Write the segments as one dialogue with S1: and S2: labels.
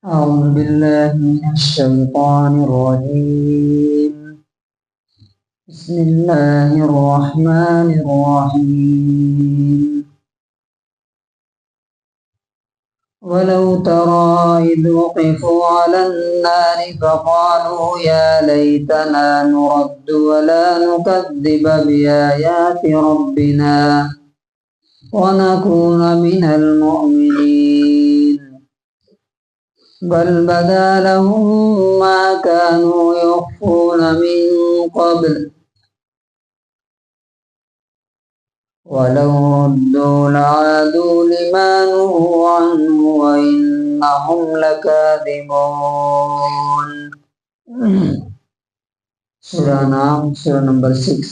S1: أعوذ بالله من الشيطان الرجيم. بسم الله الرحمن الرحيم. ولو ترى إذ وقفوا على النار فقالوا يا ليتنا نرد ولا نكذب بآيات ربنا ونكون من المؤمنين بل بدا لهم ما كانوا يخفون من قبل ولو ردوا لعادوا لما نهوا عنه وإنهم لكاذبون. سورہ نام سورہ نمبر 6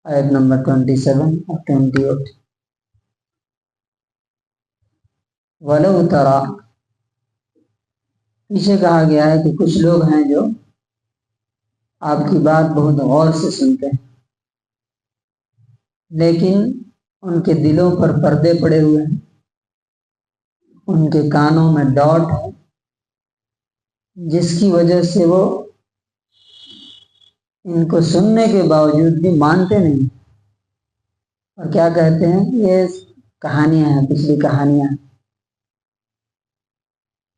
S1: آیت نمبر 27 اور 28. ولو ترا، پیچھے کہا گیا ہے کہ کچھ لوگ ہیں جو آپ کی بات بہت غور سے سنتے ہیں لیکن ان کے دلوں پر پردے پڑے ہوئے ہیں، ان کے کانوں میں ڈاٹ ہے جس کی وجہ سے وہ ان کو سننے کے باوجود بھی مانتے نہیں اور کیا کہتے ہیں یہ کہانیاں ہیں، پچھلی کہانیاں ہیں.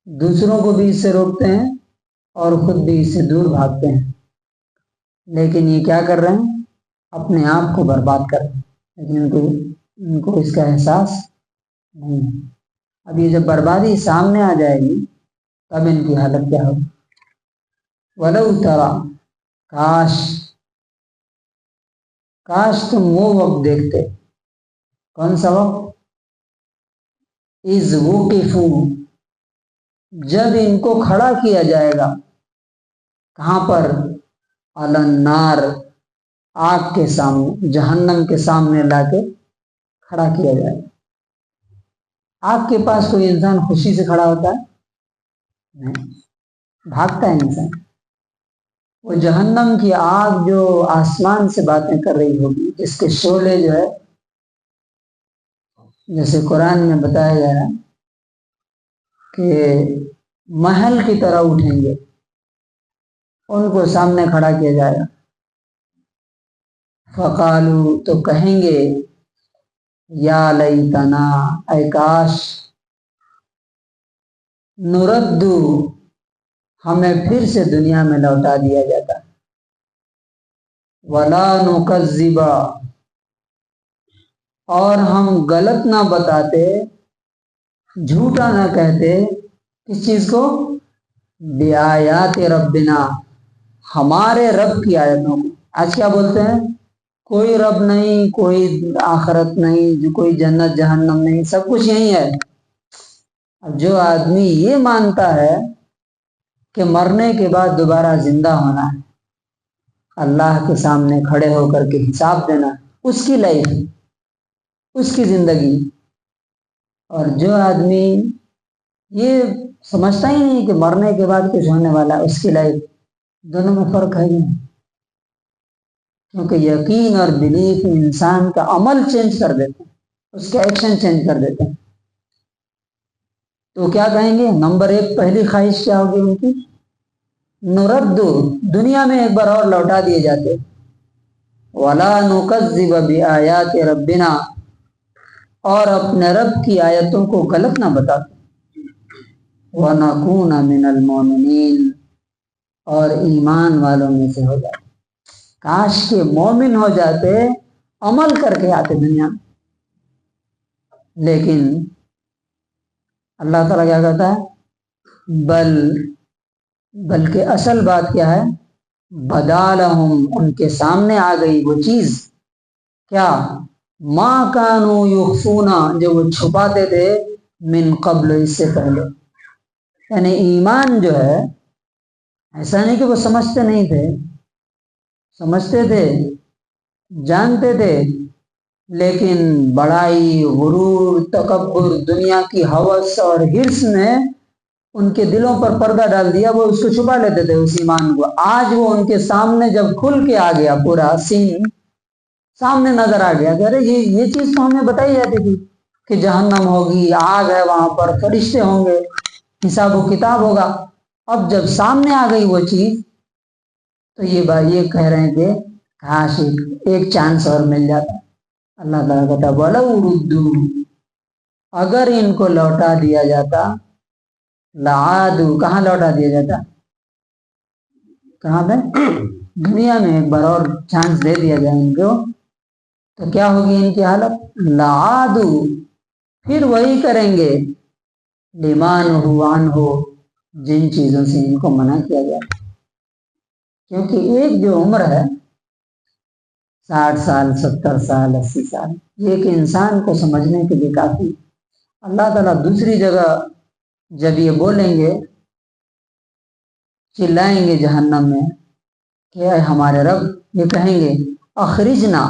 S1: دوسروں کو بھی اس سے روکتے ہیں اور خود بھی اس سے دور بھاگتے ہیں، لیکن یہ کیا کر رہے ہیں؟ اپنے آپ کو برباد کر رہے ہیں، لیکن ان کو اس کا احساس نہیں ہے. اب یہ جب بربادی سامنے آ جائے گی تب ان کی حالت کیا ہوگی؟ ولو ترا، کاش تم وہ وقت دیکھتے. کون سا وقت؟ اذ وقفوا، جب ان کو کھڑا کیا جائے گا. کہاں پر؟ علی النار، آگ کے سامنے، جہنم کے سامنے لا کے کھڑا کیا جائے گا. آگ کے پاس کوئی انسان خوشی سے کھڑا ہوتا ہے؟ نہیں، بھاگتا ہے انسان. وہ جہنم کی آگ جو آسمان سے باتیں کر رہی ہوگی، جس کے شعلے جو ہے جیسے قرآن میں بتایا گیا ہے کہ محل کی طرح اٹھیں گے، ان کو سامنے کھڑا کیا جائے گا. فقالو، تو کہیں گے یا لیتنا، اے کاش، نردو، ہمیں پھر سے دنیا میں لوٹا دیا جاتا، ولا نکذب، اور ہم غلط نہ بتاتے، جھوٹا نہ کہتے. کس چیز کو؟ بآیات ربنا، ہمارے رب کی آیتوں کو. آج کیا بولتے ہیں؟ کوئی رب نہیں، کوئی آخرت نہیں، کوئی جنت جہنم نہیں، سب کچھ یہی ہے. اب جو آدمی یہ مانتا ہے کہ مرنے کے بعد دوبارہ زندہ ہونا ہے، اللہ کے سامنے کھڑے ہو کر کے حساب دینا، اس کی لائف، اس کی زندگی. اور جو آدمی یہ سمجھتا ہی نہیں کہ مرنے کے بعد کچھ ہونے والا ہے، اس کی لائف، دونوں میں فرق ہے نہیں. کیونکہ یقین اور بلیف انسان کا عمل چینج کر دیتے ہیں، اس کا ایکشن چینج کر دیتے ہیں. تو کیا کہیں گے؟ نمبر 1 پہلی خواہش کیا ہوگی ان کی؟ نردو، دنیا میں ایک بار اور لوٹا دیے جاتے. ولا نکذب بآیات ربنا، اور اپنے رب کی آیتوں کو غلط نہ بتاتے. وَنَكُونَ مِنَ الْمُؤْمِنِينَ، اور ایمان والوں میں سے ہو جاتے. کاش کے مومن ہو جاتے، عمل کر کے آتے دنیا میں. لیکن اللہ تعالیٰ کیا کہتا ہے؟ بلکہ اصل بات کیا ہے؟ بدا لہم، ان کے سامنے آ گئی وہ چیز. کیا؟ ما کانوا یخفون، جو وہ چھپاتے تھے، من قبل، اس سے پہلے. یعنی ایمان جو ہے، ایسا نہیں کہ وہ سمجھتے نہیں تھے، سمجھتے تھے، جانتے تھے، لیکن بڑائی، غرور، تکبر، دنیا کی ہوس اور حرص نے ان کے دلوں پر پردہ ڈال دیا. وہ اس کو چھپا لیتے تھے، اس ایمان کو. آج وہ ان کے سامنے جب کھل کے آ گیا، پورا سین سامنے نظر آ گیا کہ ارے یہ چیز تو ہمیں بتائی جاتی تھی کہ جہنم ہوگی، آگ ہے، وہاں پر فرشتے ہوں گے، حساب و کتاب ہوگا. اب جب سامنے آ گئی وہ چیز تو یہ کہہ رہے ہیں کہ کاش ایک چانس اور مل جاتا. اللہ تعالیٰ کہتا وَلَوْ رُدُّوا، اگر ان کو لوٹا دیا جاتا، لَعَادُوا، کہاں لوٹا دیا جاتا؟ کہاں پہ؟ دنیا میں ایک بار اور چانس دے دیا جائے ان کو تو کیا ہوگی ان کی حالت؟ لَعَادُوا، پھر وہی کریں گے، لِمَا نُهُوا عَنْهُ، جن چیزوں سے ان کو منع کیا گیا. کیونکہ ایک جو عمر ہے 60 سال 70 سال 80 سال، یہ ایک انسان کو سمجھنے کے لیے کافی. اللہ تعالیٰ دوسری جگہ جب یہ بولیں گے، چلائیں گے جہنم میں کہ اے ہمارے رب، یہ کہیں گے اخرجنا،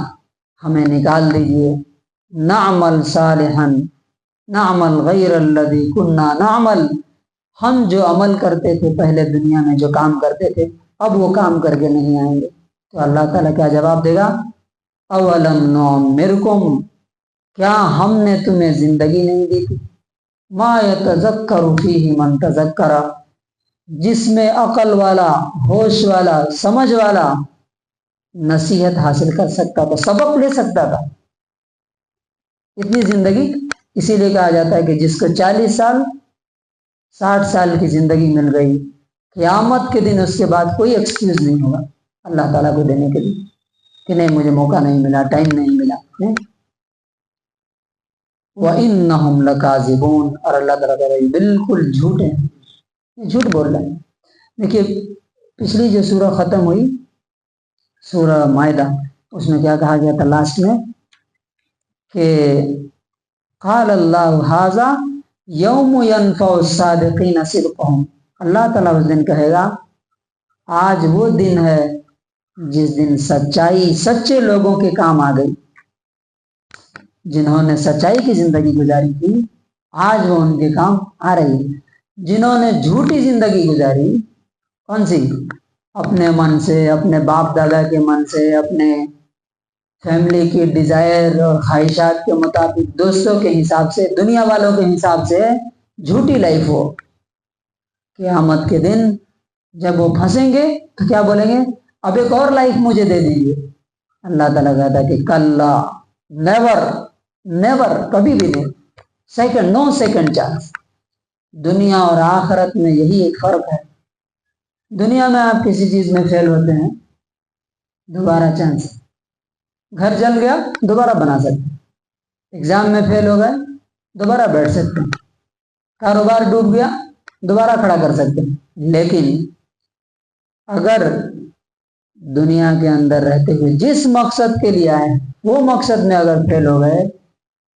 S1: ہمیں نکال دیجئے، نعمل صالحا نعمل غیر الذی کننا نعمل، ہم جو عمل کرتے تھے پہلے دنیا میں، جو کام کرتے تھے، اب وہ کام کر کے نہیں آئیں گے. تو اللہ تعالیٰ کیا جواب دے گا؟ اولم نعمرکم، کیا ہم نے تمہیں زندگی نہیں دی تھی؟ ما یتذکر فیہ من تذکر، جس میں عقل والا، ہوش والا، سمجھ والا نصیحت حاصل کر سکتا تھا، سبق لے سکتا تھا. اتنی زندگی اسی لیے کہا جاتا ہے کہ جس کو 40 سال 60 سال کی زندگی مل گئی، قیامت کے دن اس کے بعد کوئی ایکسکیوز نہیں ہوگا اللہ تعالیٰ کو دینے کے لیے کہ نہیں مجھے موقع نہیں ملا، ٹائم نہیں ملا. وَإِنَّهُمْ لَكَاذِبُونَ، اور اللہ تعالیٰ کہہ رہا ہے بالکل جھوٹے ہیں، یہ جھوٹ بول رہے ہیں. دیکھیے پچھلی جو سورہ ختم ہوئی، سورہ مائدہ، اس میں کیا کہا گیا تھا لاسٹ میں کہ قال اللہ ھذا یوم ینفع الصادقین صدقہم، اللہ تعالیٰ اس دن کہے گا آج وہ دن ہے جس دن سچائی سچے لوگوں کے کام آ گئی. جنہوں نے سچائی کی زندگی گزاری تھی آج وہ ان کے کام آ رہی ہے. جنہوں نے جھوٹی زندگی گزاری، کون سی؟ اپنے من سے، اپنے باپ دادا کے من سے، اپنے فیملی کی ڈیزائر اور خواہشات کے مطابق، دوستوں کے حساب سے، دنیا والوں کے حساب سے جھوٹی لائف ہو، قیامت کے دن جب وہ پھنسیں گے تو کیا بولیں گے؟ اب ایک اور لائف مجھے دے دیجیے. اللہ تعالیٰ کہتا ہے کہ کلا، نیور نیور، کبھی بھی نہیں، سیکنڈ، نو سیکنڈ چانس. دنیا اور آخرت میں یہی ایک فرق ہے. دنیا میں آپ کسی چیز میں فیل ہوتے ہیں، دوبارہ چانس. گھر جل گیا دوبارہ بنا سکتے ہیں، ایگزام میں فیل ہو گئے دوبارہ بیٹھ سکتے ہیں، کاروبار ڈوب گیا دوبارہ کھڑا کر سکتے ہیں. لیکن اگر دنیا کے اندر رہتے ہوئے جس مقصد کے لیے آئے وہ مقصد میں اگر فیل ہو گئے،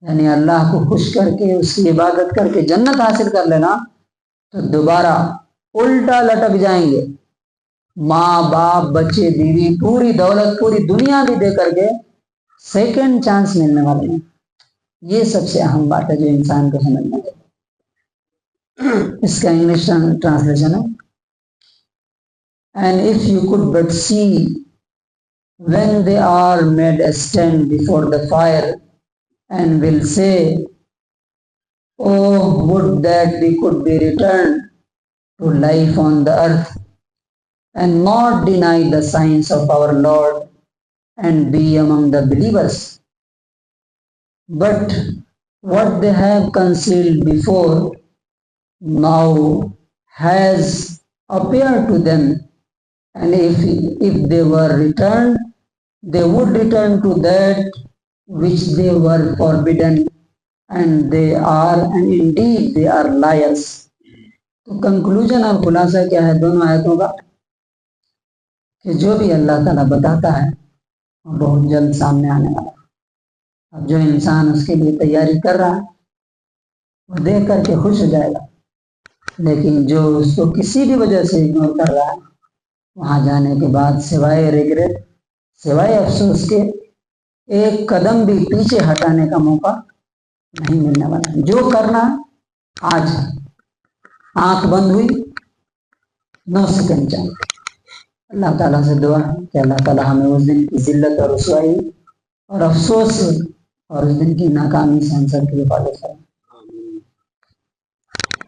S1: یعنی اللہ کو خوش کر کے اس کی عبادت کر کے جنت حاصل کر لینا، تو دوبارہ الٹا لٹک جائیں گے. ماں باپ بچے بیوی پوری دولت پوری دنیا بھی دے کر کے سیکنڈ چانس ملنے والے ہیں. یہ سب سے اہم بات ہے جو انسان کو سمجھنا ہے. اس کا انگلش ٹرانسلیشن ہے And if you could but see when they are made a stand before the fire and will say, oh, would that we could be returned to life on the earth and not deny the signs of our Lord and be among the believers. But what they have concealed before now has appeared to them, and if they were returned, they would return to that which they were forbidden, and indeed they are liars. تو conclusion اور خلاصہ کیا ہے دونوں آیتوں کا؟ کہ جو بھی اللہ تعالیٰ بتاتا ہے وہ بہت جلد سامنے آنے والا ہے. اب جو انسان اس کے لیے تیاری کر رہا ہے وہ دیکھ کر کے خوش ہو جائے گا، لیکن جو اس کو کسی بھی وجہ سے اگنور کر رہا ہے وہاں جانے کے بعد سوائے ریگریٹ، سوائے افسوس کے ایک قدم بھی پیچھے ہٹانے کا موقع نہیں ملنے والا. جو کرنا آج آنکھ بند ہوئی 9 سیکنڈ چاہیے. اللہ تعالیٰ سے دعا ہے کہ اللہ تعالیٰ ہمیں اس دن کی ذلت اور رسوائی اور افسوس اور اس دن کی ناکامی سے ہم سب کی حفاظت کرے.